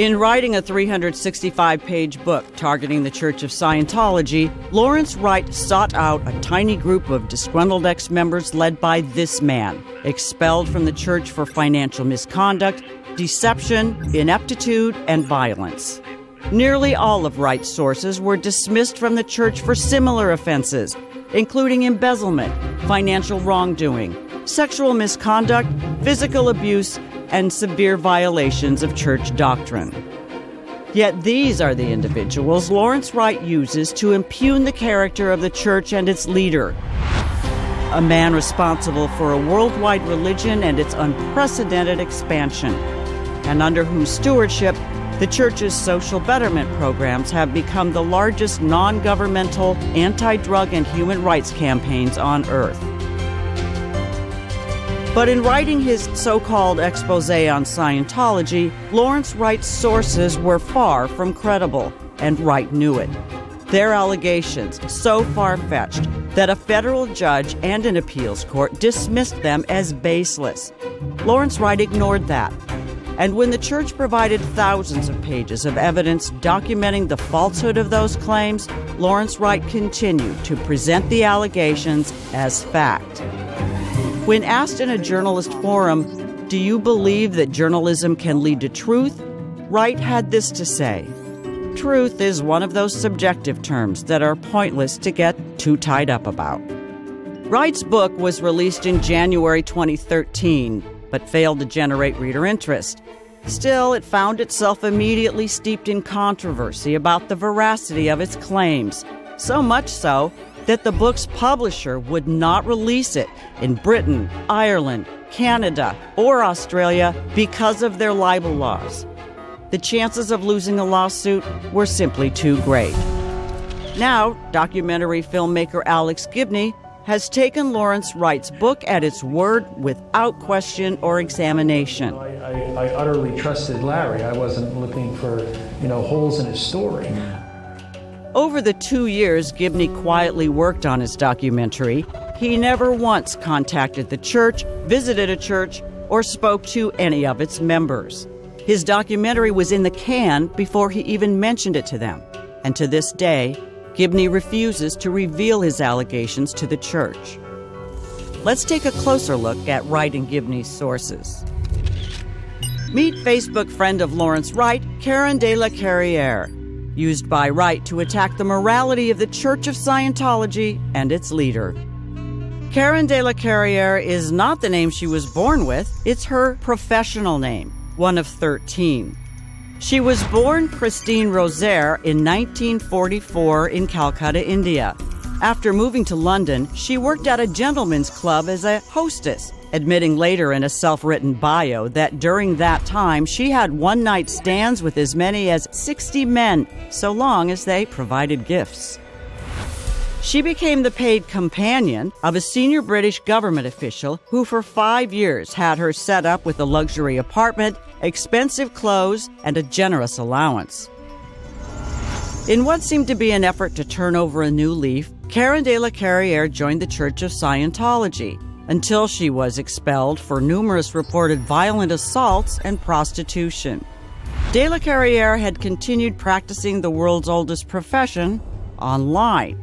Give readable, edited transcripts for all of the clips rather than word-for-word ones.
In writing a 365-page book targeting the Church of Scientology, Lawrence Wright sought out a tiny group of disgruntled ex-members led by this man, expelled from the church for financial misconduct, deception, ineptitude, and violence. Nearly all of Wright's sources were dismissed from the church for similar offenses, including embezzlement, financial wrongdoing, sexual misconduct, physical abuse, and severe violations of church doctrine. Yet these are the individuals Lawrence Wright uses to impugn the character of the church and its leader, a man responsible for a worldwide religion and its unprecedented expansion, and under whose stewardship the church's social betterment programs have become the largest non-governmental anti-drug and human rights campaigns on earth. But in writing his so-called expose on Scientology, Lawrence Wright's sources were far from credible, and Wright knew it. Their allegations, so far-fetched that a federal judge and an appeals court dismissed them as baseless. Lawrence Wright ignored that. And when the church provided thousands of pages of evidence documenting the falsehood of those claims, Lawrence Wright continued to present the allegations as fact. When asked in a journalist forum, "Do you believe that journalism can lead to truth?" Wright had this to say: "Truth is one of those subjective terms that are pointless to get too tied up about." Wright's book was released in January 2013, but failed to generate reader interest. Still, it found itself immediately steeped in controversy about the veracity of its claims, so much so that the book's publisher would not release it in Britain, Ireland, Canada, or Australia because of their libel laws. The chances of losing a lawsuit were simply too great. Now, documentary filmmaker Alex Gibney has taken Lawrence Wright's book at its word without question or examination. I utterly trusted Larry. I wasn't looking for, holes in his story. Over the 2 years Gibney quietly worked on his documentary, he never once contacted the church, visited a church, or spoke to any of its members. His documentary was in the can before he even mentioned it to them. And to this day, Gibney refuses to reveal his allegations to the church. Let's take a closer look at Wright and Gibney's sources. Meet Facebook friend of Lawrence Wright, Carriere de la Carriere, used by Wright to attack the morality of the Church of Scientology and its leader. Carriere de la Carriere is not the name she was born with, it's her professional name, one of 13. She was born Christine Rosaire in 1944 in Calcutta, India. After moving to London, she worked at a gentleman's club as a hostess, admitting later in a self-written bio that during that time she had one-night stands with as many as 60 men, so long as they provided gifts. She became the paid companion of a senior British government official who for 5 years had her set up with a luxury apartment, expensive clothes, and a generous allowance. In what seemed to be an effort to turn over a new leaf, Carriere de la Carriere joined the Church of Scientology, until she was expelled for numerous reported violent assaults and prostitution. De la Carriere had continued practicing the world's oldest profession online.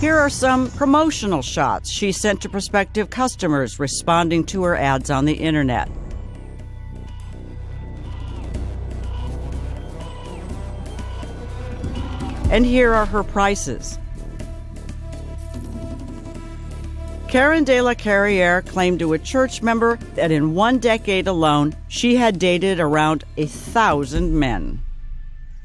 Here are some promotional shots she sent to prospective customers responding to her ads on the internet. And here are her prices. Carriere de la Carriere claimed to a church member that in 1 decade alone, she had dated around 1,000 men.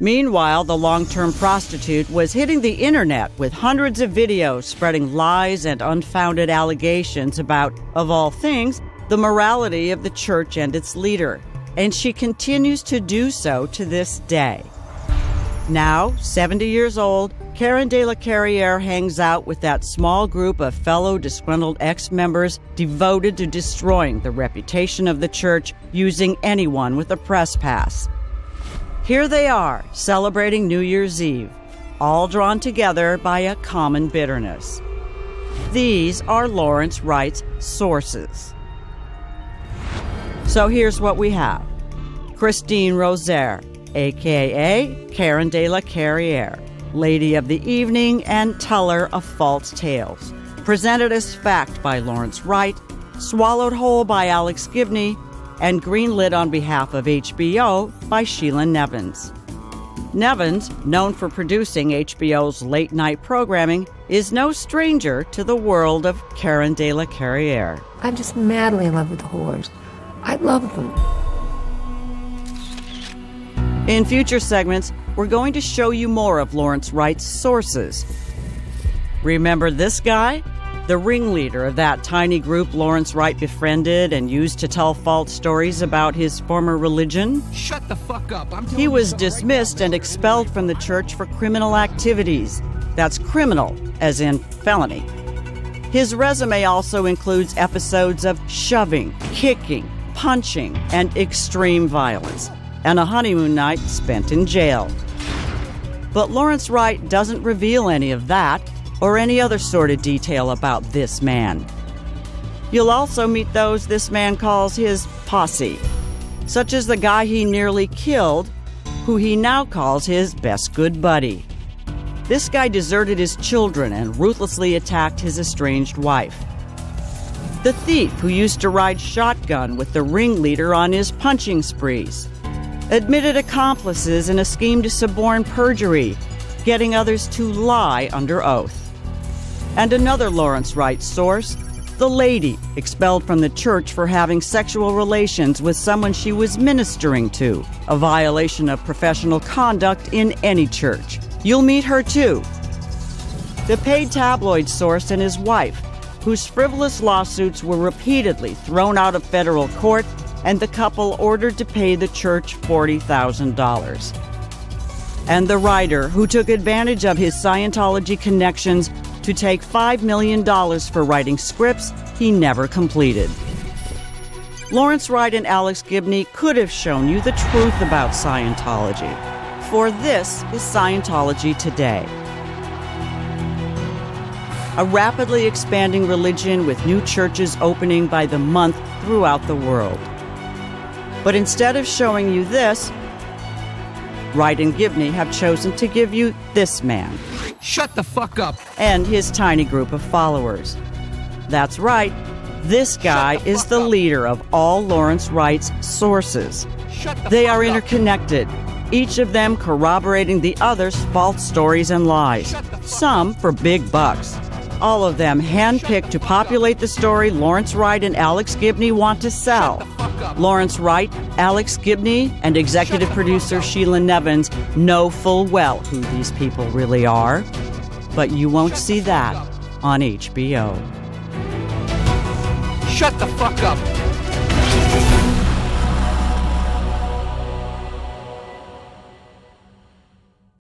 Meanwhile, the long-term prostitute was hitting the internet with hundreds of videos spreading lies and unfounded allegations about, of all things, the morality of the church and its leader. And she continues to do so to this day. Now, 70 years old, Carriere de la Carriere hangs out with that small group of fellow disgruntled ex-members devoted to destroying the reputation of the church using anyone with a press pass. Here they are, celebrating New Year's Eve, all drawn together by a common bitterness. These are Lawrence Wright's sources. So here's what we have. Christine Rosaire, a.k.a. Karen de la Carriere, Lady of the Evening and Teller of False Tales. Presented as fact by Lawrence Wright, swallowed whole by Alex Gibney, and greenlit on behalf of HBO by Sheila Nevins. Nevins, known for producing HBO's late-night programming, is no stranger to the world of Karen de la Carriere. I'm just madly in love with the whores. I love them. In future segments, we're going to show you more of Lawrence Wright's sources. Remember this guy? The ringleader of that tiny group Lawrence Wright befriended and used to tell false stories about his former religion? Shut the fuck up. He was dismissed and expelled from the church for criminal activities. That's criminal, as in felony. His resume also includes episodes of shoving, kicking, punching, and extreme violence, and a honeymoon night spent in jail. But Lawrence Wright doesn't reveal any of that or any other sordid detail about this man. You'll also meet those this man calls his posse, such as the guy he nearly killed, who he now calls his best good buddy. This guy deserted his children and ruthlessly attacked his estranged wife. The thief who used to ride shotgun with the ringleader on his punching sprees. Admitted accomplices in a scheme to suborn perjury, getting others to lie under oath. And another Lawrence Wright source, the lady expelled from the church for having sexual relations with someone she was ministering to, a violation of professional conduct in any church. You'll meet her too. The paid tabloid source and his wife, whose frivolous lawsuits were repeatedly thrown out of federal court, and the couple ordered to pay the church $40,000. And the writer who took advantage of his Scientology connections to take $5 million for writing scripts he never completed. Lawrence Wright and Alex Gibney could have shown you the truth about Scientology, for this is Scientology today. A rapidly expanding religion with new churches opening by the month throughout the world. But instead of showing you this, Wright and Gibney have chosen to give you this man. Shut the fuck up. And his tiny group of followers. That's right, this guy is the leader of all Lawrence Wright's sources. They are interconnected, each of them corroborating the other's false stories and lies, some for big bucks. All of them handpicked to populate the story Lawrence Wright and Alex Gibney want to sell. Lawrence Wright, Alex Gibney, and executive producer Sheila Nevins know full well who these people really are. But you won't see that on HBO. Shut the fuck up.